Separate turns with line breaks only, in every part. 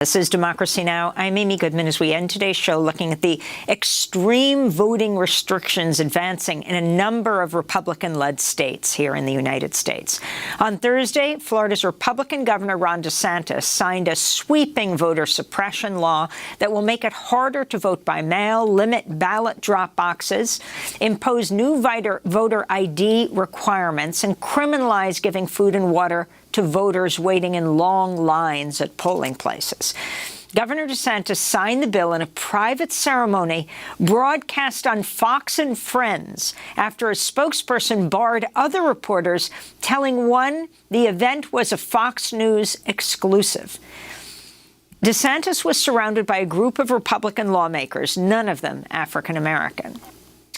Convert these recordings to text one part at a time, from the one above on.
This is Democracy Now! I'm Amy Goodman as we end today's show looking at the extreme voting restrictions advancing in a number of Republican-led states here in the United States. On Thursday, Florida's Republican Governor Ron DeSantis signed a sweeping voter suppression law that will make it harder to vote by mail, limit ballot drop boxes, impose new voter ID requirements, and criminalize giving food and water to voters waiting in long lines at polling places. Governor DeSantis signed the bill in a private ceremony broadcast on Fox and Friends after a spokesperson barred other reporters, telling one the event was a Fox News exclusive. DeSantis was surrounded by a group of Republican lawmakers, none of them African American.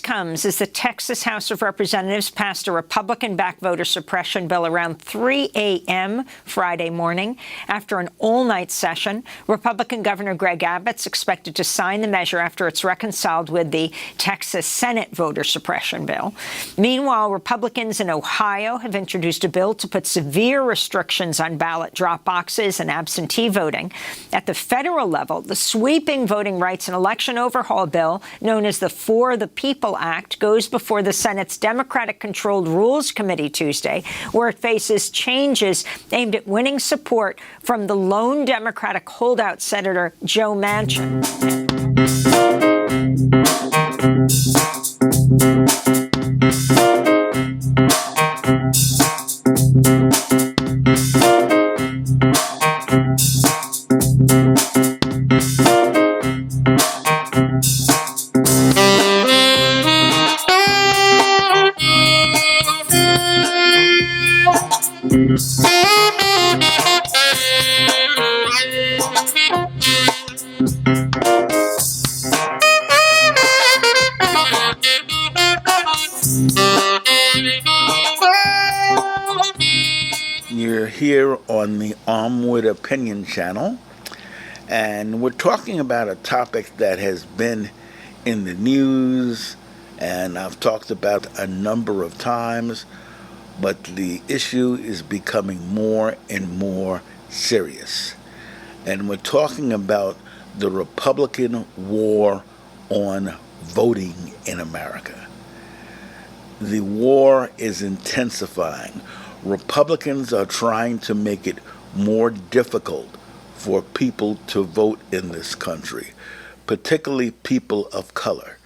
Comes as the Texas House of Representatives passed a Republican-backed voter suppression bill around 3 a.m. Friday morning. After an all-night session, Republican Governor Greg Abbott's expected to sign the measure after it's reconciled with the Texas Senate voter suppression bill. Meanwhile, Republicans in Ohio have introduced a bill to put severe restrictions on ballot drop boxes and absentee voting. At the federal level, the sweeping voting rights and election overhaul bill, known as the For the People Act, goes before the Senate's Democratic-controlled Rules Committee Tuesday, where it faces changes aimed at winning support from the lone Democratic holdout Senator Joe Manchin.
You're here on the Armwood Opinion channel, and we're talking about a topic that has been in the news, and I've talked about a number of times, but the issue is becoming more and more serious. And we're talking about the Republican war on voting in America. The war is intensifying. Republicans are trying to make it more difficult for people to vote in this country, particularly people of color,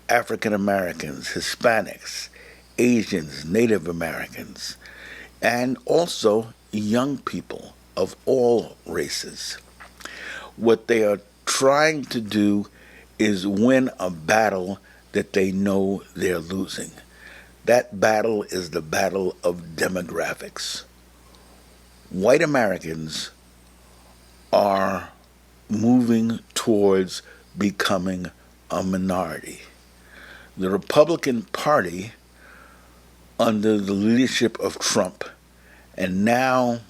African Americans, Hispanics, Asians, Native Americans, and also young people of all races. What they are trying to do is win a battle that they know they're losing. That battle is the battle of demographics. White Americans are moving towards becoming a minority. The Republican Party, under the leadership of Trump, and now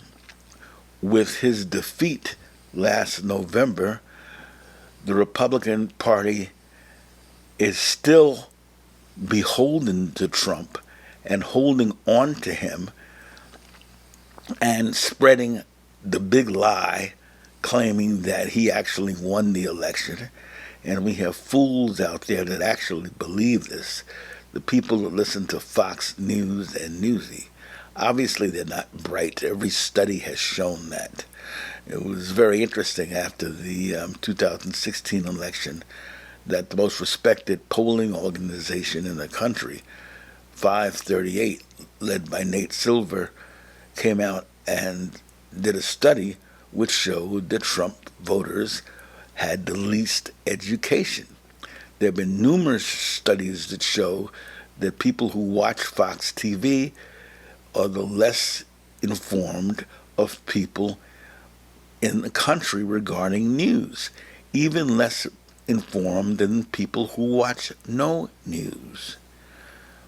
with his defeat last November, the Republican Party is still beholden to Trump and holding on to him and spreading the big lie, claiming that he actually won the election. And we have fools out there that actually believe this. The people that listen to Fox News and Newsy, obviously they're not bright. Every study has shown that. It was very interesting after the 2016 election that the most respected polling organization in the country, 538, led by Nate Silver, came out and did a study which showed that Trump voters had the least education. There have been numerous studies that show that people who watch Fox TV are the less informed of people in the country regarding news, even less informed than people who watch no news.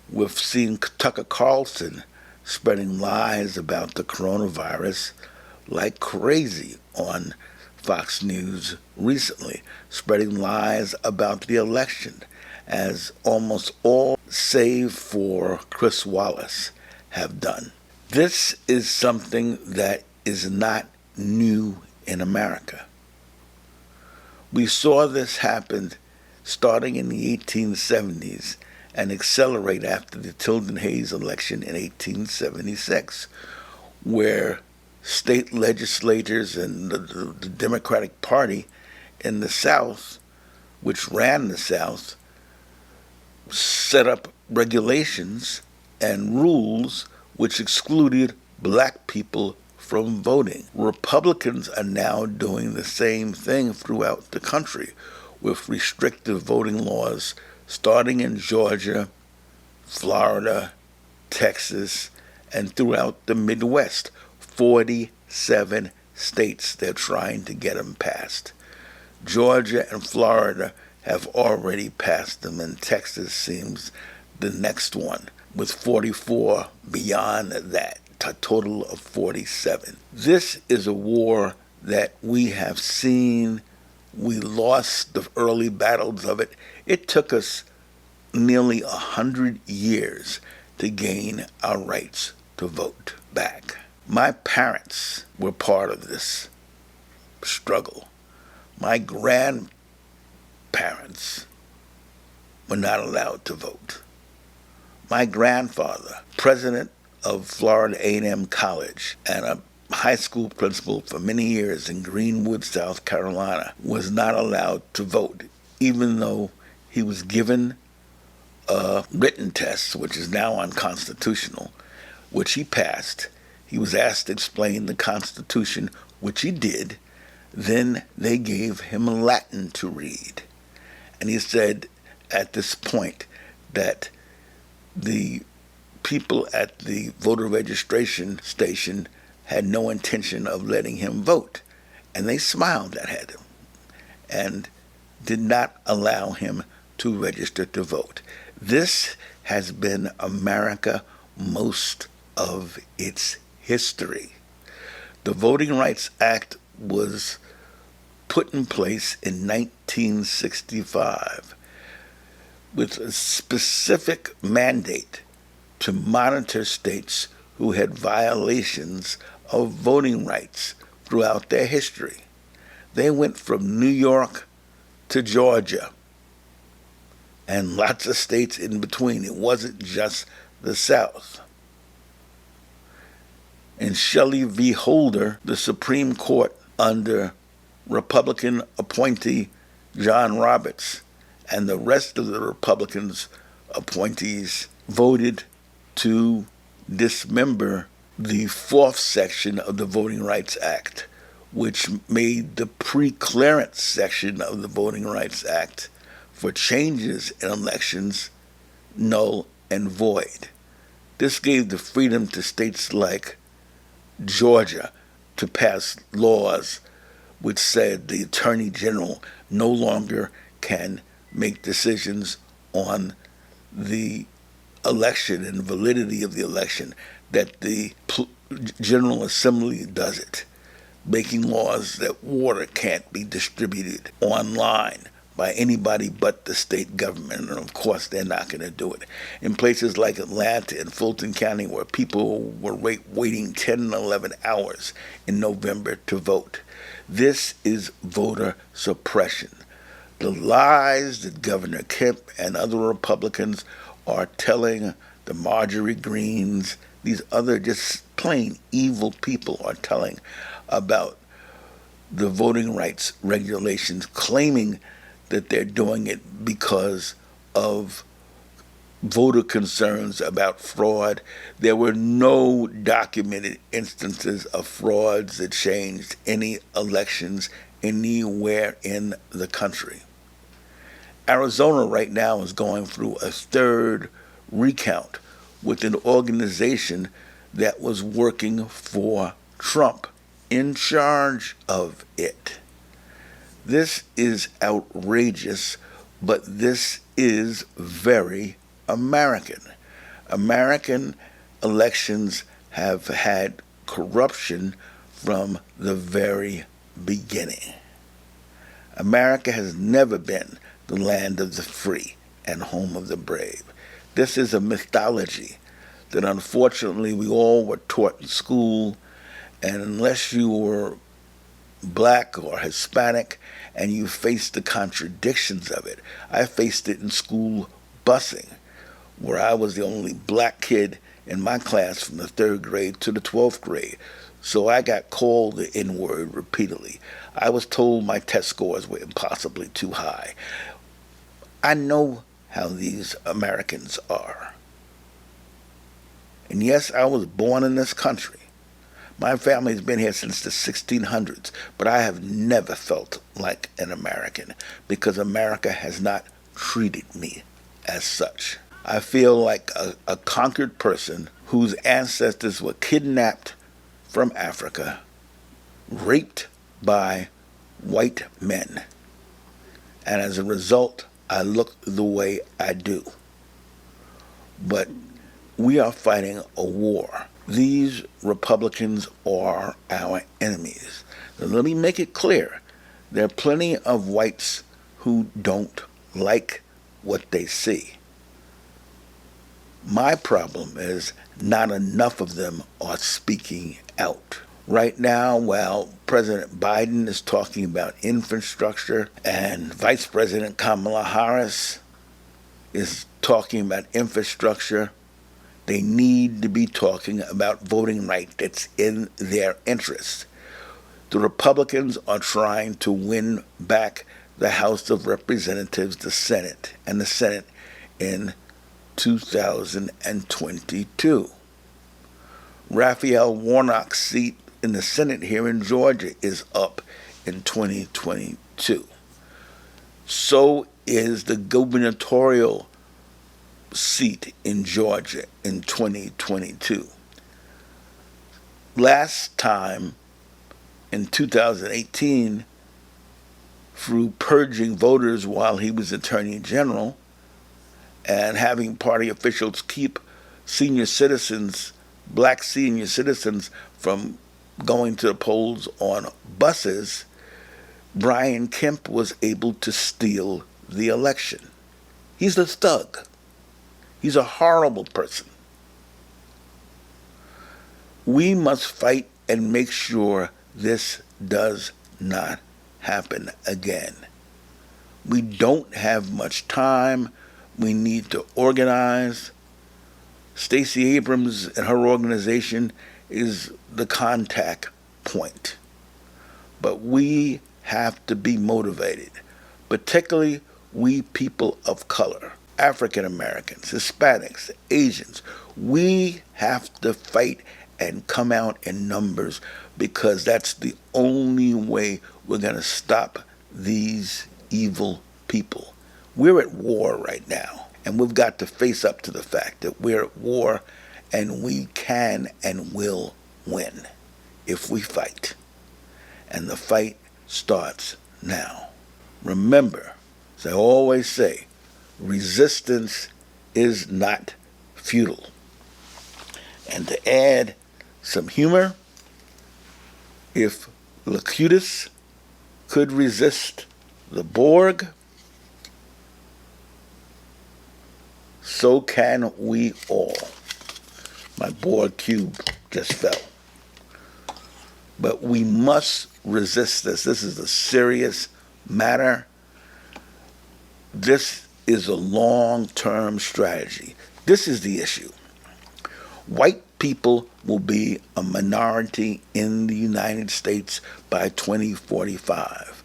We've seen Tucker Carlson spreading lies about the coronavirus like crazy on Fox News recently, spreading lies about the election, as almost all, save for Chris Wallace, have done. This is something that is not new in America. We saw this happen starting in the 1870s and accelerate after the Tilden Hayes election in 1876, where state legislators and the Democratic Party in the South, which ran the South, set up regulations and rules which excluded black people from voting. Republicans are now doing the same thing throughout the country with restrictive voting laws starting in Georgia, Florida, Texas, and throughout the Midwest. 47 states they're trying to get them passed. Georgia and Florida have already passed them, and Texas seems the next one, with 44 beyond that, a total of 47. This is a war that we have seen. We lost the early battles of it. It took us nearly 100 years to gain our rights to vote back. My parents were part of this struggle. My grandparents were not allowed to vote. My grandfather, president of Florida A&M College and a high school principal for many years in Greenwood, South Carolina, was not allowed to vote, even though he was given a written test, which is now unconstitutional, which he passed. He was asked to explain the Constitution, which he did. Then they gave him Latin to read. And he said at this point that the people at the voter registration station had no intention of letting him vote. And they smiled at him and did not allow him to register to vote. This has been America most of its history. The Voting Rights Act was put in place in 1965 with a specific mandate to monitor states who had violations of voting rights throughout their history. They went from New York to Georgia and lots of states in between. It wasn't just the South. In Shelley v. Holder, the Supreme Court, under Republican appointee John Roberts and the rest of the Republicans appointees, voted to dismember the fourth section of the Voting Rights Act, which made the pre-clearance section of the Voting Rights Act for changes in elections null and void. This gave the freedom to states like Georgia to pass laws which said the Attorney General no longer can make decisions on the election and validity of the election, that the General Assembly does it, making laws that water can't be distributed online by anybody but the state government, and of course they're not going to do it. In places like Atlanta and Fulton County, where people were waiting 10 and 11 hours in November to vote. This is voter suppression. The lies that Governor Kemp and other Republicans are telling the Marjorie Greens, these other just plain evil people are telling about the voting rights regulations, claiming that they're doing it because of voter concerns about fraud. There were no documented instances of frauds that changed any elections anywhere in the country. Arizona right now is going through a third recount with an organization that was working for Trump in charge of it. This is outrageous, but this is very American. American elections have had corruption from the very beginning. America has never been the land of the free and home of the brave. This is a mythology that unfortunately we all were taught in school, and unless you were black or Hispanic, and you face the contradictions of it. I faced it in school busing, where I was the only black kid in my class from the 3rd grade to the 12th grade. So I got called the N-word repeatedly. I was told my test scores were impossibly too high. I know how these Americans are. And yes, I was born in this country. My family's been here since the 1600s, but I have never felt like an American because America has not treated me as such. I feel like a conquered person whose ancestors were kidnapped from Africa, raped by white men, and as a result, I look the way I do. But we are fighting a war. These Republicans are our enemies. Now, let me make it clear. There are plenty of whites who don't like what they see. My problem is not enough of them are speaking out. Right now, while President Biden is talking about infrastructure and Vice President Kamala Harris is talking about infrastructure, they need to be talking about voting rights that's in their interest. The Republicans are trying to win back the House of Representatives, the Senate, and the Senate in 2022. Raphael Warnock's seat in the Senate here in Georgia is up in 2022. So is the gubernatorial seat in Georgia in 2022. Last time, in 2018, through purging voters while he was Attorney General and having party officials keep senior citizens, black senior citizens, from going to the polls on buses, Brian Kemp was able to steal the election. He's a thug. He's a horrible person. We must fight and make sure this does not happen again. We don't have much time. We need to organize. Stacey Abrams and her organization is the contact point. But we have to be motivated, particularly we people of color, African Americans, Hispanics, Asians. We have to fight and come out in numbers because that's the only way we're going to stop these evil people. We're at war right now, and we've got to face up to the fact that we're at war, and we can and will win if we fight. And the fight starts now. Remember, as I always say, resistance is not futile. And to add some humor, if Locutus could resist the Borg, so can we all. My Borg cube just fell. But we must resist this. This is a serious matter. This is a long-term strategy. This is the issue. White people will be a minority in the United States by 2045.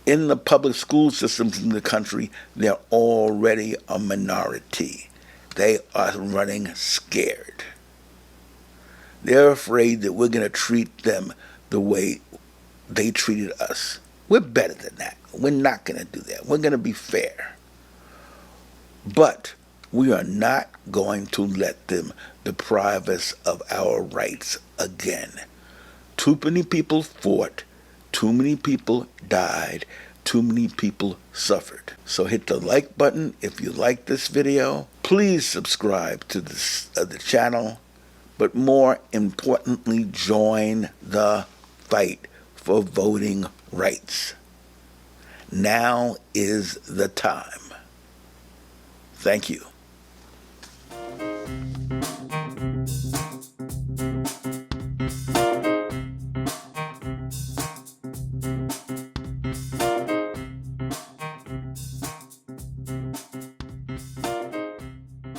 In the public school systems in the country, they're already a minority. They are running scared. They're afraid that we're going to treat them the way they treated us. We're better than that. We're not going to do that. We're going to be fair. But we are not going to let them deprive us of our rights again. Too many people fought. Too many people died. Too many people suffered. So hit the like button if you like this video. Please subscribe to the channel. But more importantly, join the fight for voting rights. Now is the time. Thank you.